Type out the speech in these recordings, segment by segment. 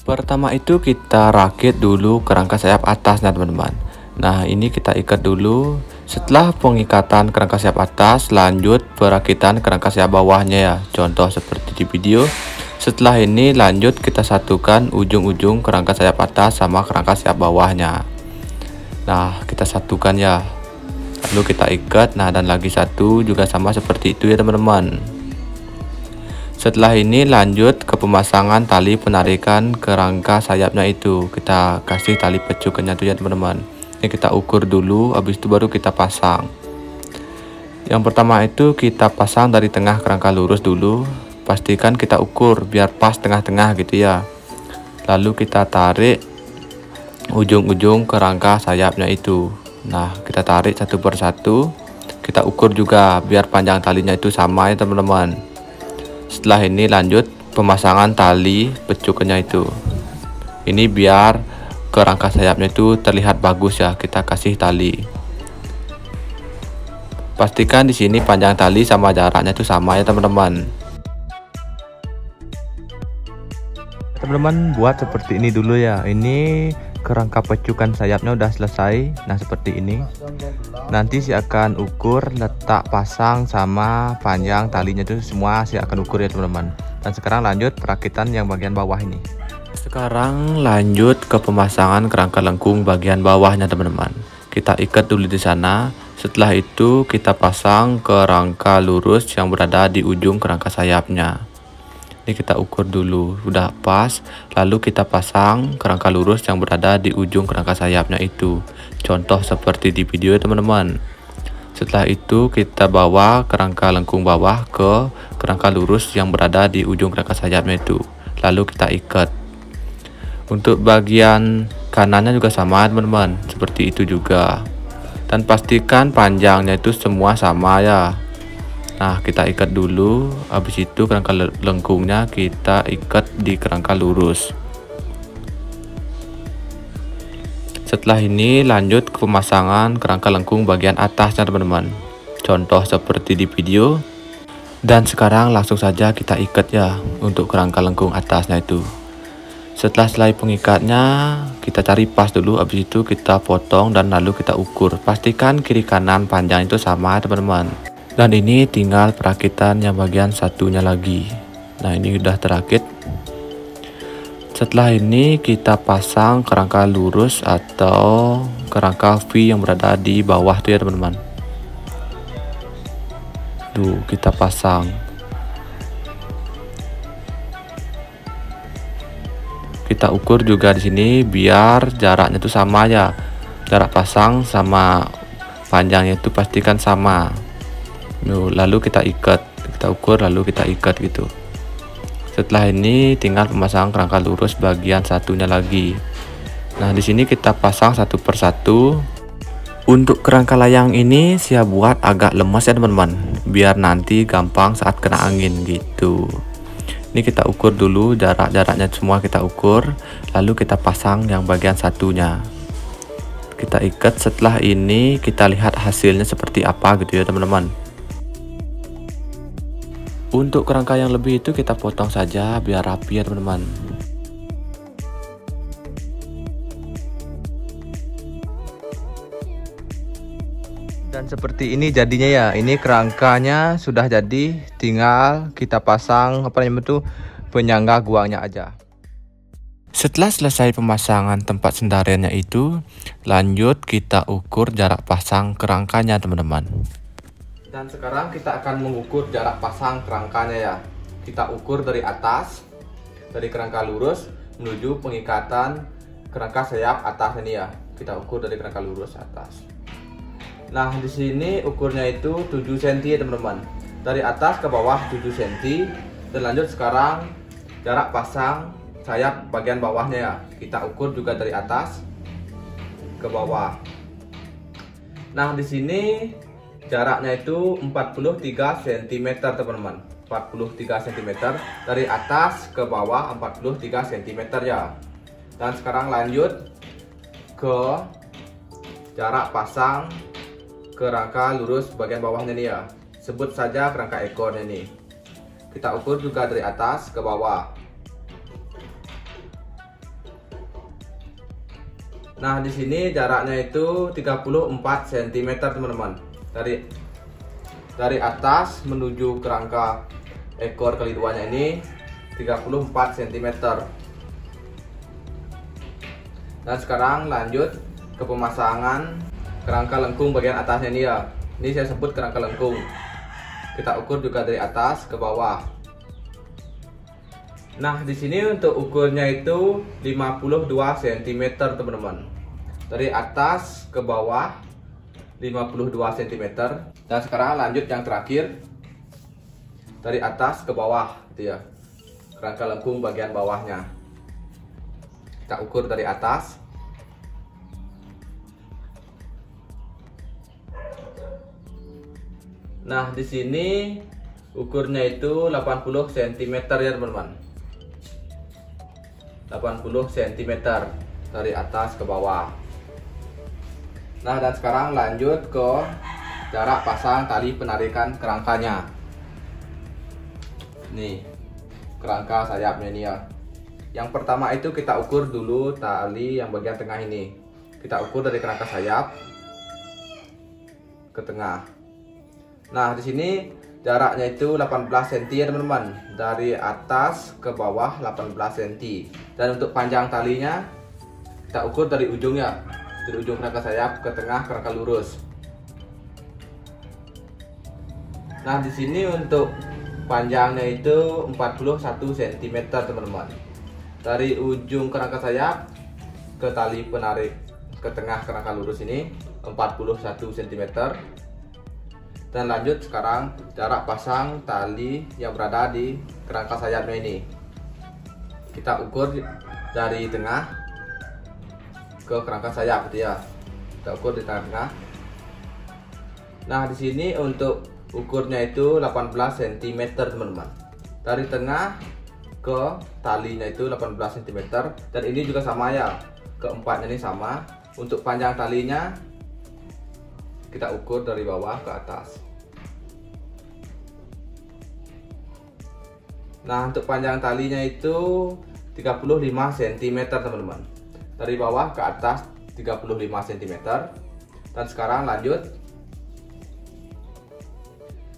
Pertama itu kita rakit dulu kerangka sayap atasnya teman-teman. Nah ini kita ikat dulu. Setelah pengikatan kerangka sayap atas, lanjut perakitan kerangka sayap bawahnya ya. Contoh seperti di video. Setelah ini lanjut kita satukan ujung-ujung kerangka sayap atas sama kerangka sayap bawahnya. Nah kita satukan ya. Lalu kita ikat. Nah dan lagi satu juga sama seperti itu ya teman-teman. Setelah ini lanjut ke pemasangan tali penarikan kerangka sayapnya itu. Kita kasih tali pecukannya tuh ya teman-teman. Ini kita ukur dulu, habis itu baru kita pasang. Yang pertama itu kita pasang dari tengah kerangka lurus dulu. Pastikan kita ukur biar pas tengah-tengah gitu ya. Lalu kita tarik ujung-ujung kerangka sayapnya itu. Nah kita tarik satu persatu. Kita ukur juga biar panjang talinya itu sama ya teman-teman. Setelah ini lanjut pemasangan tali pecukannya itu. Ini biar kerangka sayapnya itu terlihat bagus ya, kita kasih tali. Pastikan di sini panjang tali sama jaraknya itu sama ya teman-teman. Teman-teman buat seperti ini dulu ya. Ini kerangka pecukan sayapnya udah selesai. Nah seperti ini. Nanti saya akan ukur letak pasang sama panjang talinya itu semua saya akan ukur ya teman-teman. Dan sekarang lanjut perakitan yang bagian bawah ini. Sekarang lanjut ke pemasangan kerangka lengkung bagian bawahnya teman-teman. Kita ikat dulu di sana. Setelah itu kita pasang kerangka lurus yang berada di ujung kerangka sayapnya. Ini kita ukur dulu, udah pas. Lalu kita pasang kerangka lurus yang berada di ujung kerangka sayapnya itu. Contoh seperti di video ya teman-teman. Setelah itu kita bawa kerangka lengkung bawah ke kerangka lurus yang berada di ujung kerangka sayapnya itu. Lalu kita ikat. Untuk bagian kanannya juga sama teman-teman, seperti itu juga. Dan pastikan panjangnya itu semua sama ya. Nah kita ikat dulu, habis itu kerangka lengkungnya kita ikat di kerangka lurus. Setelah ini lanjut ke pemasangan kerangka lengkung bagian atasnya teman-teman. Contoh seperti di video. Dan sekarang langsung saja kita ikat ya untuk kerangka lengkung atasnya itu. Setelah selesai pengikatnya, kita cari pas dulu, habis itu kita potong dan lalu kita ukur. Pastikan kiri kanan panjang itu sama teman-teman. Dan ini tinggal perakitan yang bagian satunya lagi. Nah ini udah terakit. Setelah ini kita pasang kerangka lurus atau kerangka V yang berada di bawah tuh ya teman-teman. Tuh kita pasang. Kita ukur juga di sini biar jaraknya itu sama ya. Jarak pasang sama panjangnya itu pastikan sama. Lalu kita ikat, kita ukur lalu kita ikat gitu. Setelah ini tinggal pemasangan kerangka lurus bagian satunya lagi. Nah di sini kita pasang satu persatu. Untuk kerangka layang ini saya buat agak lemas ya teman-teman, biar nanti gampang saat kena angin gitu. Ini kita ukur dulu jaraknya semua kita ukur, lalu kita pasang yang bagian satunya. Kita ikat, setelah ini kita lihat hasilnya seperti apa gitu ya teman-teman. Untuk kerangka yang lebih itu kita potong saja biar rapi ya teman-teman. Dan seperti ini jadinya ya. Ini kerangkanya sudah jadi, tinggal kita pasang penyangga guangnya aja. Setelah selesai pemasangan tempat sendariannya itu, lanjut kita ukur jarak pasang kerangkanya teman-teman. Dan sekarang kita akan mengukur jarak pasang kerangkanya ya. Kita ukur dari atas, dari kerangka lurus menuju pengikatan kerangka sayap atas ini ya. Kita ukur dari kerangka lurus atas. Nah di sini ukurnya itu 7 cm ya teman-teman. Dari atas ke bawah 7 cm. Dan lanjut sekarang jarak pasang sayap bagian bawahnya ya. Kita ukur juga dari atas ke bawah. Nah di sini jaraknya itu 43 cm teman-teman. 43 cm dari atas ke bawah 43 cm ya. Dan sekarang lanjut ke jarak pasang kerangka lurus bagian bawahnya nih ya. Sebut saja kerangka ekornya nih. Kita ukur juga dari atas ke bawah. Nah, di sini jaraknya itu 34 cm teman-teman. Dari atas menuju kerangka ekor keliduanya ini 34 cm. Dan sekarang lanjut ke pemasangan kerangka lengkung bagian atasnya ini ya. Ini saya sebut kerangka lengkung. Kita ukur juga dari atas ke bawah. Nah, di sini untuk ukurnya itu 52 cm teman-teman. Dari atas ke bawah 52 cm. Dan sekarang lanjut yang terakhir dari atas ke bawah gitu ya. Kerangka lengkung bagian bawahnya. Kita ukur dari atas. Nah, di sini ukurnya itu 80 cm ya teman-teman. 80 cm dari atas ke bawah. Nah, dan sekarang lanjut ke jarak pasang tali penarikan kerangkanya. Nih, kerangka sayapnya ini ya. Yang pertama itu kita ukur dulu tali yang bagian tengah ini. Kita ukur dari kerangka sayap ke tengah. Nah, di sini jaraknya itu 18 cm ya teman-teman. Dari atas ke bawah 18 cm. Dan untuk panjang talinya kita ukur dari ujungnya. Dari ujung kerangka sayap ke tengah kerangka lurus. Nah, di sini untuk panjangnya itu 41 cm teman-teman. Dari ujung kerangka sayap ke tali penarik ke tengah kerangka lurus ini 41 cm. Dan lanjut sekarang jarak pasang tali yang berada di kerangka sayapnya ini. Kita ukur dari tengah ke kerangka sayap gitu ya. Kita ukur di tengah-tengah. Nah, di sini untuk ukurnya itu 18 cm teman-teman. Dari tengah ke talinya itu 18 cm. Dan ini juga sama ya. Keempatnya ini sama. Untuk panjang talinya kita ukur dari bawah ke atas. Nah, untuk panjang talinya itu 35 cm teman-teman. Dari bawah ke atas 35 cm. Dan sekarang lanjut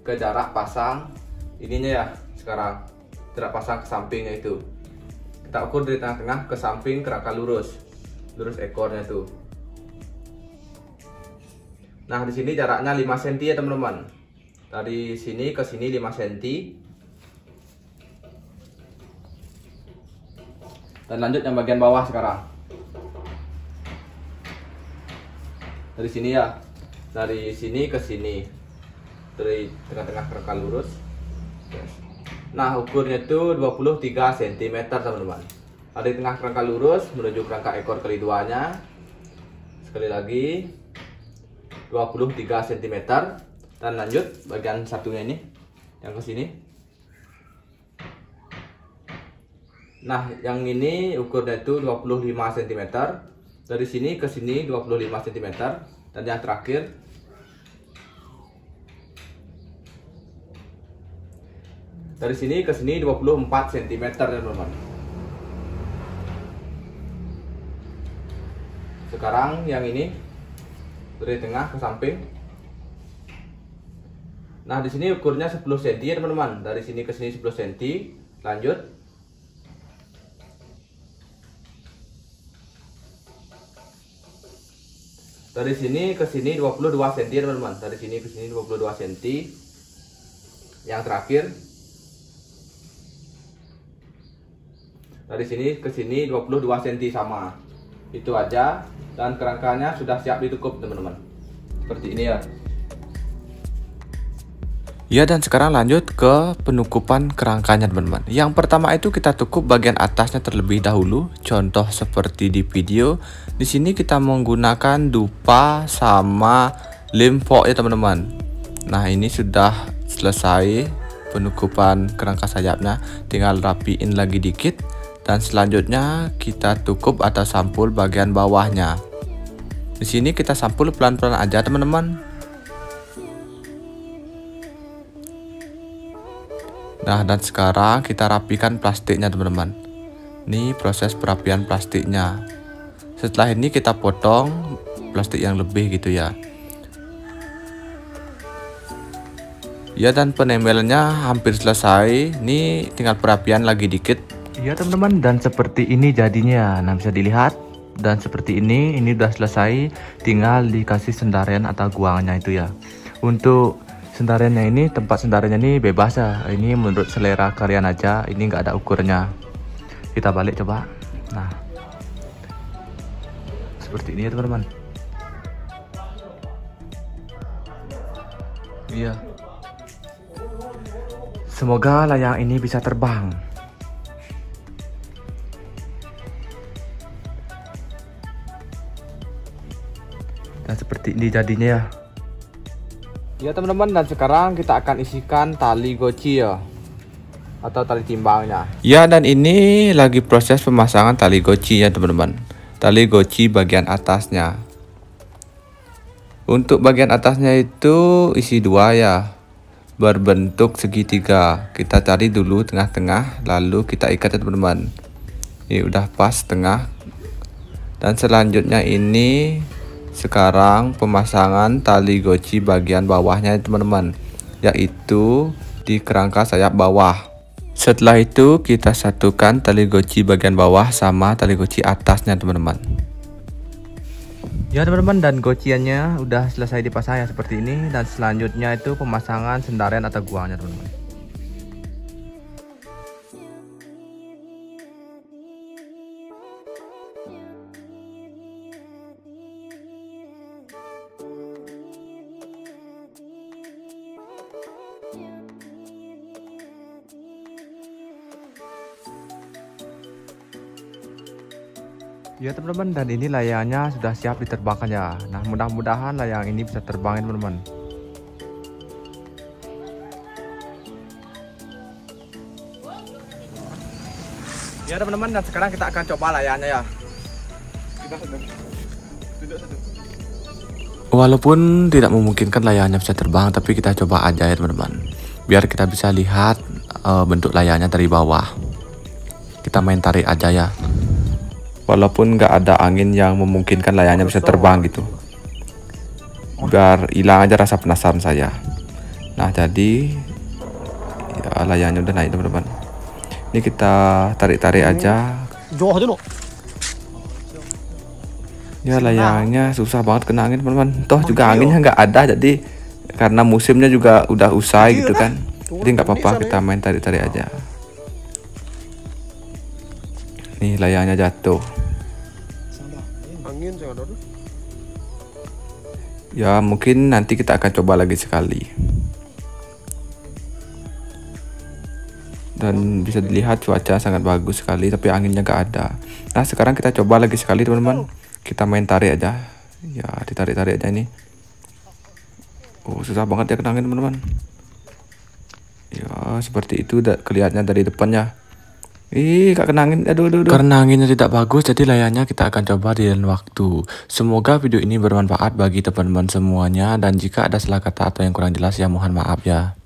ke jarak pasang ininya ya. Sekarang jarak pasang ke sampingnya itu kita ukur dari tengah-tengah ke samping kerangka lurus ekornya tuh. Nah, di sini jaraknya 5 cm ya teman-teman. Dari sini ke sini 5 cm. Dan lanjut yang bagian bawah sekarang. Dari sini ya. Dari sini ke sini. Dari tengah-tengah kerangka lurus. Nah, ukurnya itu 23 cm teman-teman. Dari tengah kerangka lurus menuju kerangka ekor keliduanya. Sekali lagi 23 cm. Dan lanjut bagian satunya ini yang ke sini. Nah, yang ini ukurnya itu 25 cm. Dari sini ke sini 25 cm. Dan yang terakhir dari sini ke sini 24 cm teman-teman. Sekarang yang ini dari tengah ke samping. Nah, di sini ukurnya 10 cm teman-teman. Dari sini ke sini 10 cm. Lanjut. Dari sini ke sini 22 cm teman-teman. Dari sini ke sini 22 cm. Yang terakhir dari sini ke sini 22 cm sama. Itu aja. Dan kerangkanya sudah siap ditukup teman-teman. Seperti ini ya. Ya, dan sekarang lanjut ke penukupan kerangkanya teman-teman. Yang pertama itu kita tukup bagian atasnya terlebih dahulu, contoh seperti di video. Di sini kita menggunakan dupa sama lem fork ya teman-teman. Nah, ini sudah selesai penukupan kerangka sayapnya, tinggal rapiin lagi dikit. Dan selanjutnya kita tukup atau sampul bagian bawahnya. Di sini kita sampul pelan-pelan aja teman-teman. Nah, dan sekarang kita rapikan plastiknya teman-teman. Ini proses perapian plastiknya. Setelah ini kita potong plastik yang lebih gitu ya. Ya, dan penempelannya hampir selesai. Ini tinggal perapian lagi dikit. Ya teman-teman, dan seperti ini jadinya. Nah, bisa dilihat. Dan seperti ini udah selesai. Tinggal dikasih sendarian atau guangnya itu ya. Untuk sendariannya ini, tempat sendariannya ini bebas ya. Ini menurut selera kalian aja. Ini nggak ada ukurnya. Kita balik coba. Nah, seperti ini ya teman-teman. Iya. Semoga layang ini bisa terbang. Dan seperti ini jadinya ya. Ya teman-teman, dan sekarang kita akan isikan tali goci ya, atau tali timbangnya. Ya, dan ini lagi proses pemasangan tali goci ya teman-teman. Tali goci bagian atasnya. Untuk bagian atasnya itu isi 2 ya, berbentuk segitiga. Kita cari dulu tengah-tengah, lalu kita ikat ya teman-teman. Ini udah pas tengah. Dan selanjutnya ini sekarang pemasangan tali goci bagian bawahnya teman-teman, yaitu di kerangka sayap bawah. Setelah itu kita satukan tali goci bagian bawah sama tali goci atasnya teman-teman. Ya teman-teman, dan gociannya udah selesai dipasang ya seperti ini. Dan selanjutnya itu pemasangan sendarian atau guangnya teman-teman. Ya teman-teman, dan ini layangnya sudah siap diterbangkan ya. Nah, mudah-mudahan layang ini bisa terbang ya teman-teman. Ya teman-teman, dan sekarang kita akan coba layangnya ya. Walaupun tidak memungkinkan layarnya bisa terbang, tapi kita coba aja ya teman-teman, biar kita bisa lihat bentuk layarnya dari bawah. Kita main tarik aja ya, walaupun nggak ada angin yang memungkinkan layarnya bisa terbang gitu, biar hilang aja rasa penasaran saya. Nah, jadi ya, layarnya udah naik teman-teman. Ini kita tarik-tarik aja. Ya, layangnya susah banget kena angin teman-teman. Toh juga anginnya nggak ada, jadi karena musimnya juga udah usai gitu kan. Jadi nggak apa-apa, kita main tarik-tarik aja. Nih layangnya jatuh. Ya, mungkin nanti kita akan coba lagi sekali. Dan bisa dilihat cuaca sangat bagus sekali, tapi anginnya nggak ada. Nah, sekarang kita coba lagi sekali teman-teman. Kita main tarik aja. Ya, ditarik-tarik aja ini. Oh, susah banget ya kena angin teman-teman. Ya, seperti itu kelihatannya dari depannya. Gak kena angin. Aduh. Karena anginnya tidak bagus, jadi layarnya kita akan coba di lain waktu. Semoga video ini bermanfaat bagi teman-teman semuanya. Dan jika ada salah kata atau yang kurang jelas, ya mohon maaf ya.